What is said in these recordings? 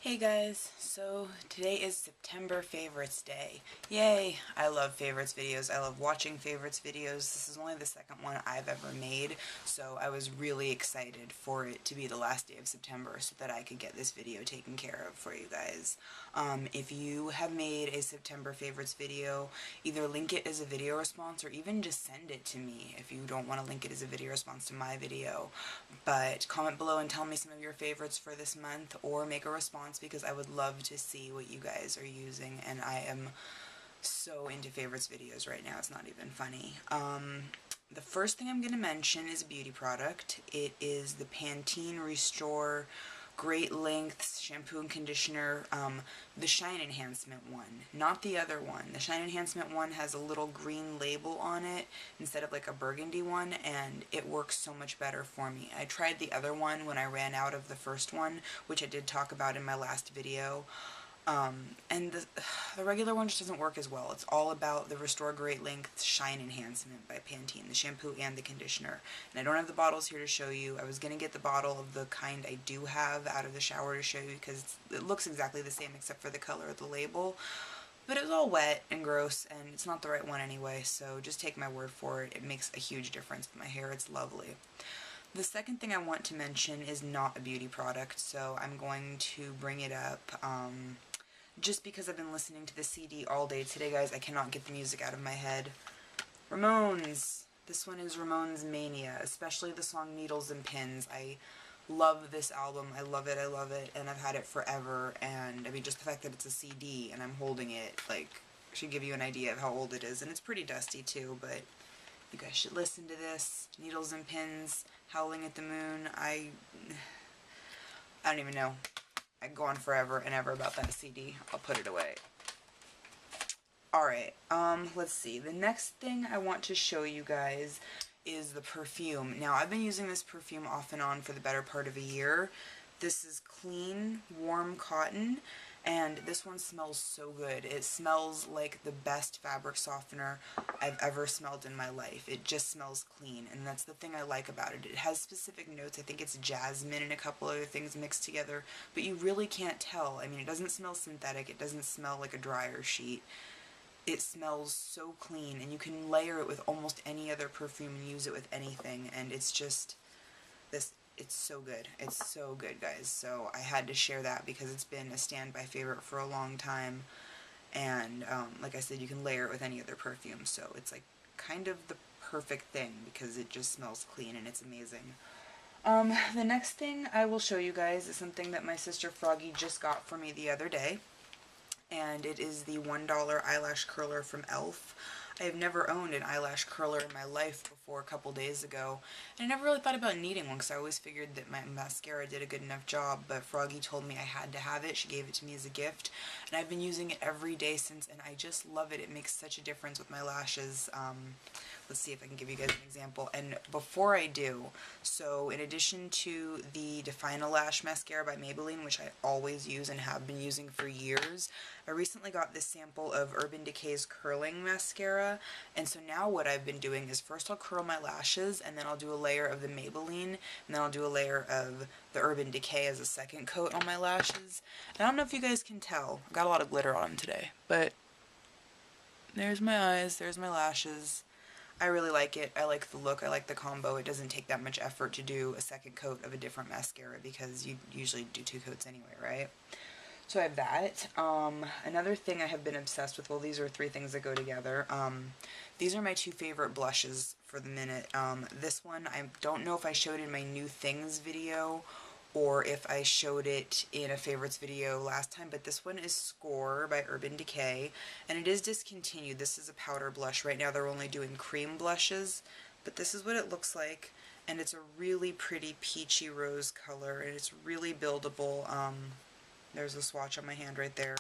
Hey guys, so today is September Favorites Day. Yay! I love favorites videos. I love watching favorites videos. This is only the second one I've ever made, so I was really excited for it to be the last day of September so that I could get this video taken care of for you guys. If you have made a September favorites video, either link it as a video response or even just send it to me if you don't want to link it as a video response to my video. But comment below and tell me some of your favorites for this month, or make a response, because I would love to see what you guys are using, and I am so into favorites videos right now, it's not even funny. The first thing I'm going to mention is a beauty product. It is the Pantene Restore Great Lengths Shampoo and Conditioner, the Shine Enhancement one, not the other one. The Shine Enhancement one has a little green label on it instead of like a burgundy one, and it works so much better for me. I tried the other one when I ran out of the first one, which I did talk about in my last video. And the regular one just doesn't work as well. It's all about the Restore Great Length Shine Enhancement by Pantene, the shampoo and the conditioner. And I don't have the bottles here to show you. I was going to get the bottle of the kind I do have out of the shower to show you, because it looks exactly the same except for the color of the label. But it was all wet and gross, and it's not the right one anyway, so just take my word for it. It makes a huge difference with my hair. It's lovely. The second thing I want to mention is not a beauty product, so I'm going to bring it up just because I've been listening to the CD all day today, guys. I cannot get the music out of my head. Ramones. This one is Ramones Mania, especially the song Needles and Pins. I love this album. I love it, and I've had it forever, and I mean, just the fact that it's a CD and I'm holding it, like, should give you an idea of how old it is, and it's pretty dusty too, but you guys should listen to this. Needles and Pins, Howling at the Moon. I don't even know. I could go on forever and ever about that CD. I'll put it away. Alright, let's see. The next thing I want to show you guys is the perfume. Now, I've been using this perfume off and on for the better part of a year. This is Clean Warm Cotton, and this one smells so good. It smells like the best fabric softener I've ever smelled in my life. It just smells clean, and that's the thing I like about it. It has specific notes. I think it's jasmine and a couple other things mixed together, but you really can't tell. I mean, it doesn't smell synthetic. It doesn't smell like a dryer sheet. It smells so clean, and you can layer it with almost any other perfume and use it with anything, and it's just this. It's so good. It's so good, guys. So I had to share that because it's been a standby favorite for a long time. And like I said, you can layer it with any other perfume. So it's like kind of the perfect thing because it just smells clean and it's amazing. The next thing I will show you guys is something that my sister Froggy just got for me the other day. And it is the $1 eyelash curler from e.l.f. I have never owned an eyelash curler in my life before a couple days ago, and I never really thought about needing one because I always figured that my mascara did a good enough job, but Froggy told me I had to have it. She gave it to me as a gift, and I've been using it every day since, and I just love it. It makes such a difference with my lashes. Let's see if I can give you guys an example. And before I do, so in addition to the Define-A-Lash mascara by Maybelline, which I always use and have been using for years, I recently got this sample of Urban Decay's curling mascara, and so now what I've been doing is first I'll curl my lashes, and then I'll do a layer of the Maybelline, and then I'll do a layer of the Urban Decay as a second coat on my lashes. And I don't know if you guys can tell, I've got a lot of glitter on them today, but there's my eyes, there's my lashes. I really like it. I like the look. I like the combo. It doesn't take that much effort to do a second coat of a different mascara because you usually do 2 coats anyway, right? So I have that. Another thing I have been obsessed with, well, these are 3 things that go together. These are my 2 favorite blushes for the minute. This one, I don't know if I showed in my new things video or if I showed it in a favorites video last time, but this one is Score by Urban Decay, and it is discontinued. This is a powder blush. Right now they're only doing cream blushes, but this is what it looks like, and it's a really pretty peachy rose color, and it's really buildable. There's a swatch on my hand right there.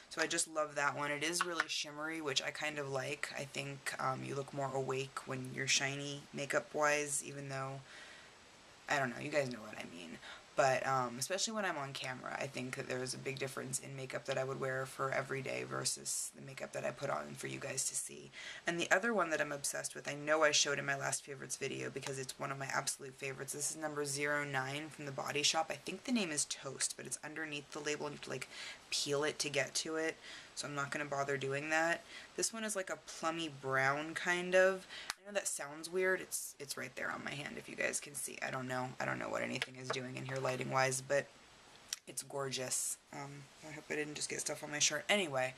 So I just love that one. It is really shimmery, which I kind of like. I think you look more awake when you're shiny makeup-wise, even though, I don't know, you guys know what I mean. But especially when I'm on camera, I think that there's a big difference in makeup that I would wear for every day versus the makeup that I put on for you guys to see. And the other one that I'm obsessed with, I know I showed in my last favorites video because it's one of my absolute favorites. This is number 09 from the Body Shop. I think the name is Toast, but it's underneath the label and you have to like peel it to get to it. So I'm not going to bother doing that. This one is like a plummy brown kind of. I know that sounds weird. It's right there on my hand if you guys can see. I don't know what anything is doing in here lighting wise, but it's gorgeous. I hope I didn't just get stuff on my shirt. Anyway,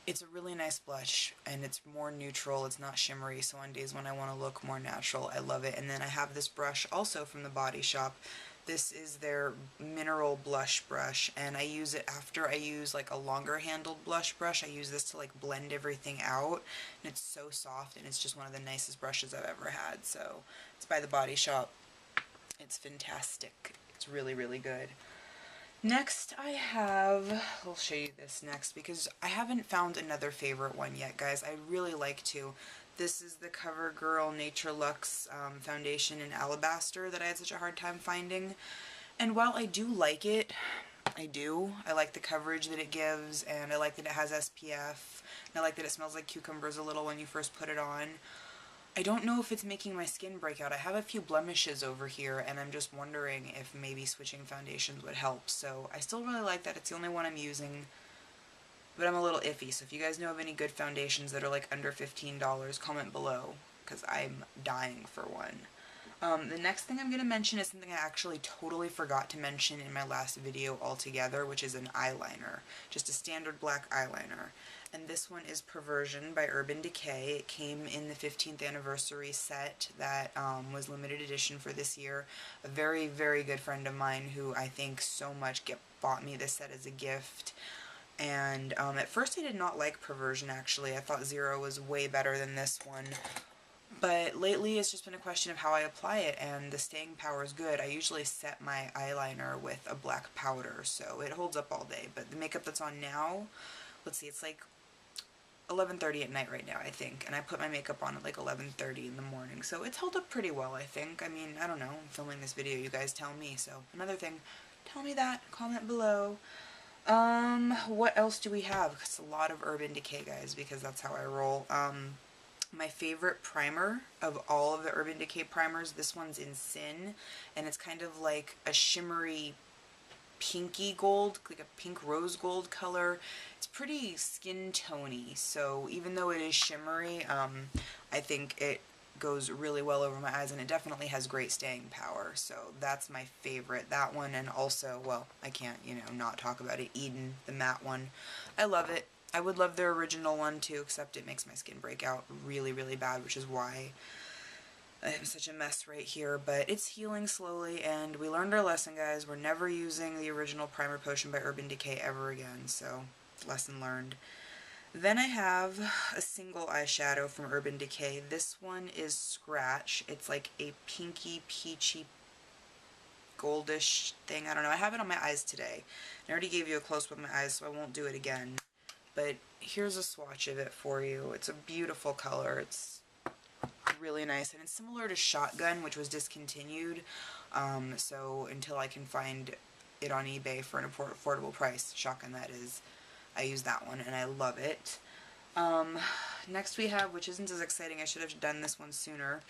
it's a really nice blush and it's more neutral. It's not shimmery, so on days when I want to look more natural, I love it. And then I have this brush also from the Body Shop. This is their mineral blush brush, and I use it after I use like a longer handled blush brush. I use this to like blend everything out, and it's so soft, and it's just one of the nicest brushes I've ever had. So it's by the Body Shop. It's fantastic. It's really, really good. Next I have, I'll show you this next because I haven't found another favorite one yet, guys. I really like to. This is the CoverGirl Nature Luxe foundation in Alabaster that I had such a hard time finding. And while I do like it, I like the coverage that it gives, and I like that it has SPF, and I like that it smells like cucumbers a little when you first put it on. I don't know if it's making my skin break out. I have a few blemishes over here, and I'm just wondering if maybe switching foundations would help. So I still really like that. It's the only one I'm using. But I'm a little iffy, so if you guys know of any good foundations that are like under $15, comment below, because I'm dying for one. The next thing I'm going to mention is something I actually totally forgot to mention in my last video altogether, which is an eyeliner. Just a standard black eyeliner. And this one is Perversion by Urban Decay. It came in the 15th anniversary set that was limited edition for this year. A very, very good friend of mine who I think so much bought me this set as a gift. And at first I did not like Perversion, actually. I thought Zero was way better than this one. But lately it's just been a question of how I apply it, and the staying power is good. I usually set my eyeliner with a black powder, so it holds up all day. But the makeup that's on now, let's see, it's like 11:30 at night right now, I think. And I put my makeup on at like 11:30 in the morning, so it's held up pretty well, I think. I mean, I don't know. I'm filming this video, you guys tell me. So another thing, tell me that. Comment below. What else do we have? It's a lot of Urban Decay, guys, because that's how I roll. My favorite primer of all of the Urban Decay primers, this one's in Sin, and it's kind of like a shimmery pinky gold, like a pink rose gold color. It's pretty skin tony, so even though it is shimmery, I think it goes really well over my eyes, and it definitely has great staying power. So that's my favorite, that one. And also, well, I can't, not talk about it, Eden, the matte one. I love it. I would love their original one too, except it makes my skin break out really, really bad, which is why I'm such a mess right here. But it's healing slowly, and we learned our lesson, guys. We're never using the original primer potion by Urban Decay ever again, so lesson learned. Then I have a single eyeshadow from Urban Decay. This one is Scratch. It's like a pinky, peachy, goldish thing. I don't know. I have it on my eyes today. I already gave you a close-up of my eyes, so I won't do it again. But here's a swatch of it for you. It's a beautiful color. It's really nice, and it's similar to Shotgun, which was discontinued. So until I can find it on eBay for an affordable price, Shotgun that is, I use that one and I love it. Next we have, which isn't as exciting, I should have done this one sooner,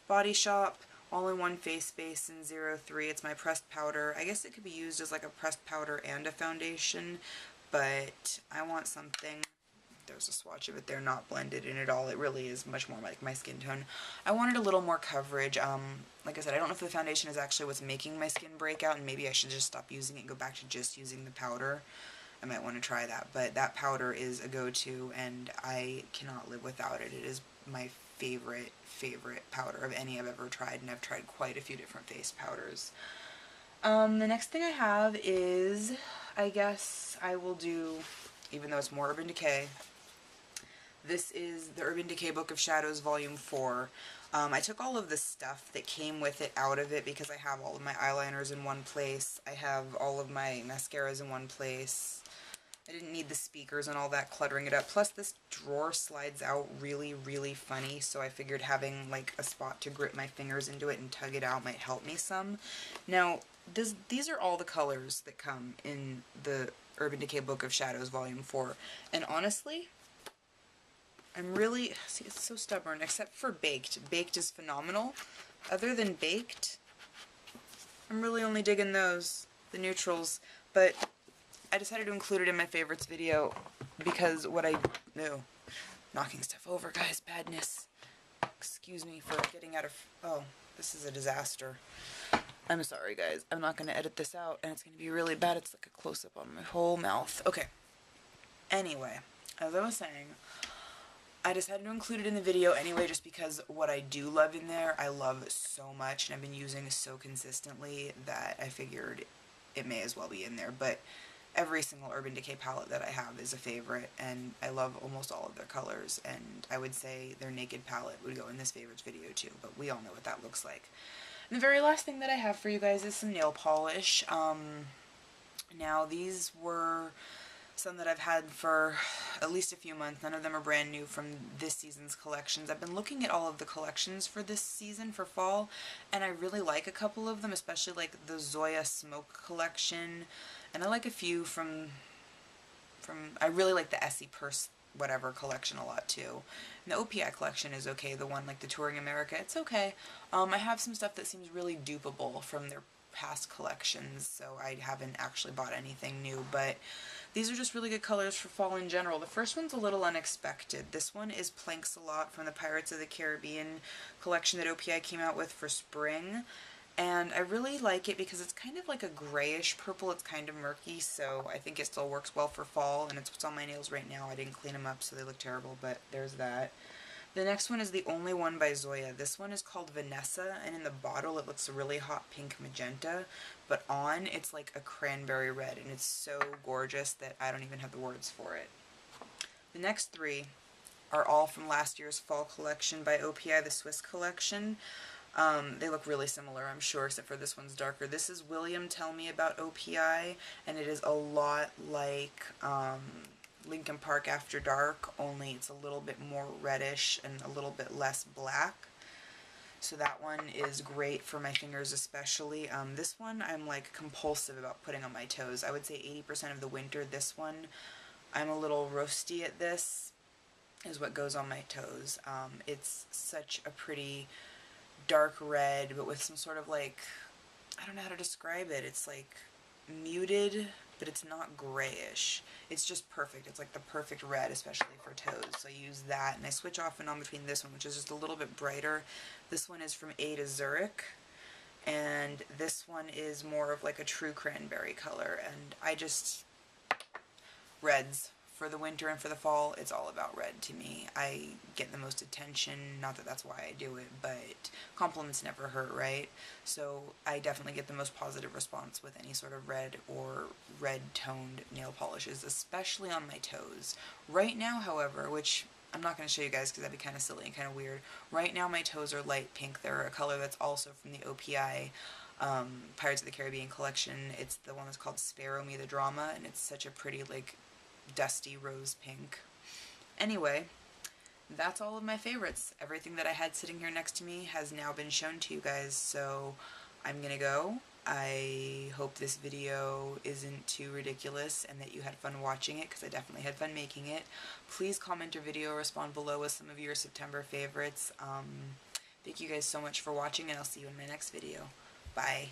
Body Shop All-in-One Face Base in 03. It's my pressed powder. I guess it could be used as like a pressed powder and a foundation, but I want something, there's a swatch of it there, not blended in at all. It really is much more like my skin tone. I wanted a little more coverage. Like I said, I don't know if the foundation is actually what's making my skin break out, and maybe I should just stop using it and go back to just using the powder. I might want to try that, but that powder is a go-to, and I cannot live without it. It is my favorite powder of any I've ever tried, and I've tried quite a few different face powders. The next thing I have is, I guess I will do, even though it's more Urban Decay, this is the Urban Decay Book of Shadows Volume 4. I took all of the stuff that came with it out of it because I have all of my eyeliners in one place. I have all of my mascaras in one place. I didn't need the speakers and all that cluttering it up. Plus this drawer slides out really, really funny, so I figured having like a spot to grip my fingers into it and tug it out might help me some. Now, these are all the colors that come in the Urban Decay Book of Shadows Volume 4. And honestly, I'm really, see, it's so stubborn, except for Baked. Baked is phenomenal. Other than Baked, I'm really only digging those, the neutrals. But I decided to include it in my favorites video because what I know, knocking stuff over, guys, badness. Excuse me for getting out of, oh, this is a disaster. I'm sorry, guys. I'm not going to edit this out, and it's going to be really bad. It's like a close-up on my whole mouth. Okay. Anyway, as I was saying, I decided to include it in the video anyway just because what I do love in there, I love so much, and I've been using so consistently that I figured it may as well be in there. But every single Urban Decay palette that I have is a favorite, and I love almost all of their colors, and I would say their Naked palette would go in this favorites video too, but we all know what that looks like. And the very last thing that I have for you guys is some nail polish. Now these were some that I've had for at least a few months. None of them are brand new from this season's collections. I've been looking at all of the collections for this season for fall, and I really like a couple of them, especially like the Zoya Smoke collection, and I like a few from I really like the Essie Purse whatever collection a lot too. And the OPI collection is okay, the one like the Touring America, it's okay. I have some stuff that seems really dupable from their past collections, so I haven't actually bought anything new, but these are just really good colors for fall in general. The first one's a little unexpected. This one is Planks a Lot from the Pirates of the Caribbean collection that OPI came out with for spring. And I really like it because it's kind of like a grayish purple. It's kind of murky, so I think it still works well for fall, and it's what's on my nails right now. I didn't clean them up, so they look terrible, but there's that. The next one is The Only One by Zoya. This one is called Vanessa, and in the bottle it looks a really hot pink magenta, but on it's like a cranberry red, and it's so gorgeous that I don't even have the words for it. The next three are all from last year's fall collection by OPI, the Swiss collection. They look really similar, I'm sure, except for this one's darker. This is William Tell Me About OPI, and it is a lot like Linkin Park After Dark, only it's a little bit more reddish and a little bit less black. So that one is great for my fingers especially. This one I'm like compulsive about putting on my toes. I would say 80% of the winter. This one, I'm a little roasty at this, is what goes on my toes. It's such a pretty dark red, but with some sort of like, I don't know how to describe it. It's like muted, but it's not grayish. It's just perfect. It's like the perfect red, especially for toes. So I use that, and I switch off and on between this one, which is just a little bit brighter. This one is from A to Zurich, and this one is more of like a true cranberry color, and I just, reds. For the winter and for the fall, it's all about red to me. I get the most attention, not that that's why I do it, but compliments never hurt, right? So I definitely get the most positive response with any sort of red or red-toned nail polishes, especially on my toes. Right now, however, which I'm not going to show you guys because that'd be kind of silly and kind of weird, right now my toes are light pink. They're a color that's also from the OPI Pirates of the Caribbean collection. It's the one that's called Sparrow Me the Drama, and it's such a pretty, like, dusty rose pink. Anyway, that's all of my favorites. Everything that I had sitting here next to me has now been shown to you guys, so I'm gonna go. I hope this video isn't too ridiculous and that you had fun watching it, because I definitely had fun making it. Please comment or video respond below with some of your September favorites. Thank you guys so much for watching, and I'll see you in my next video. Bye.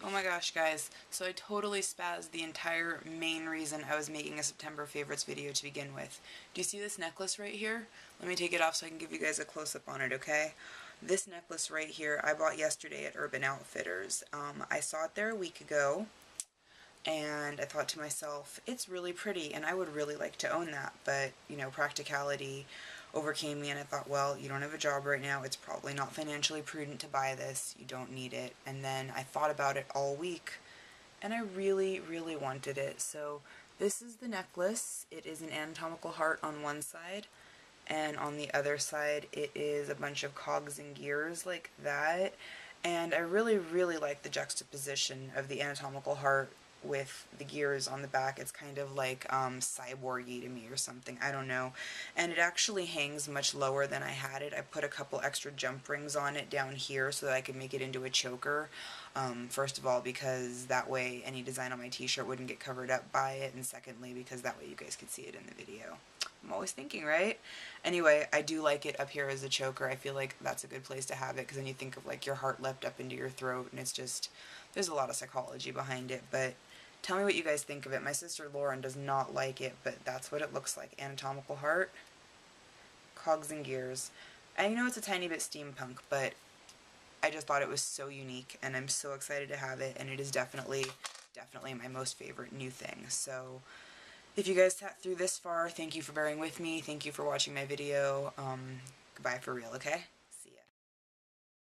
Oh my gosh, guys, so I totally spazzed the entire main reason I was making a September favorites video to begin with. Do you see this necklace right here? Let me take it off so I can give you guys a close-up on it, okay? This necklace right here I bought yesterday at Urban Outfitters. I saw it there a week ago, and I thought to myself, it's really pretty, and I would really like to own that, but, you know, practicality overcame me, and I thought, well, you don't have a job right now, it's probably not financially prudent to buy this, you don't need it. And then I thought about it all week, and I really, really wanted it. So this is the necklace. It is an anatomical heart on one side, and on the other side it is a bunch of cogs and gears like that. And I really, really like the juxtaposition of the anatomical heart with the gears on the back. It's kind of like cyborgy to me or something. I don't know. And it actually hangs much lower than I had it. I put a couple extra jump rings on it down here so that I could make it into a choker. First of all, because that way any design on my t-shirt wouldn't get covered up by it, and secondly, because that way you guys could see it in the video. I'm always thinking, right? Anyway, I do like it up here as a choker. I feel like that's a good place to have it, because then you think of like your heart left up into your throat, and it's just, there's a lot of psychology behind it. But tell me what you guys think of it. My sister Lauren does not like it, but that's what it looks like. Anatomical heart, cogs and gears. And you know, it's a tiny bit steampunk, but I just thought it was so unique, and I'm so excited to have it, and it is definitely my most favorite new thing. So if you guys sat through this far, thank you for bearing with me. Thank you for watching my video. Goodbye for real, okay?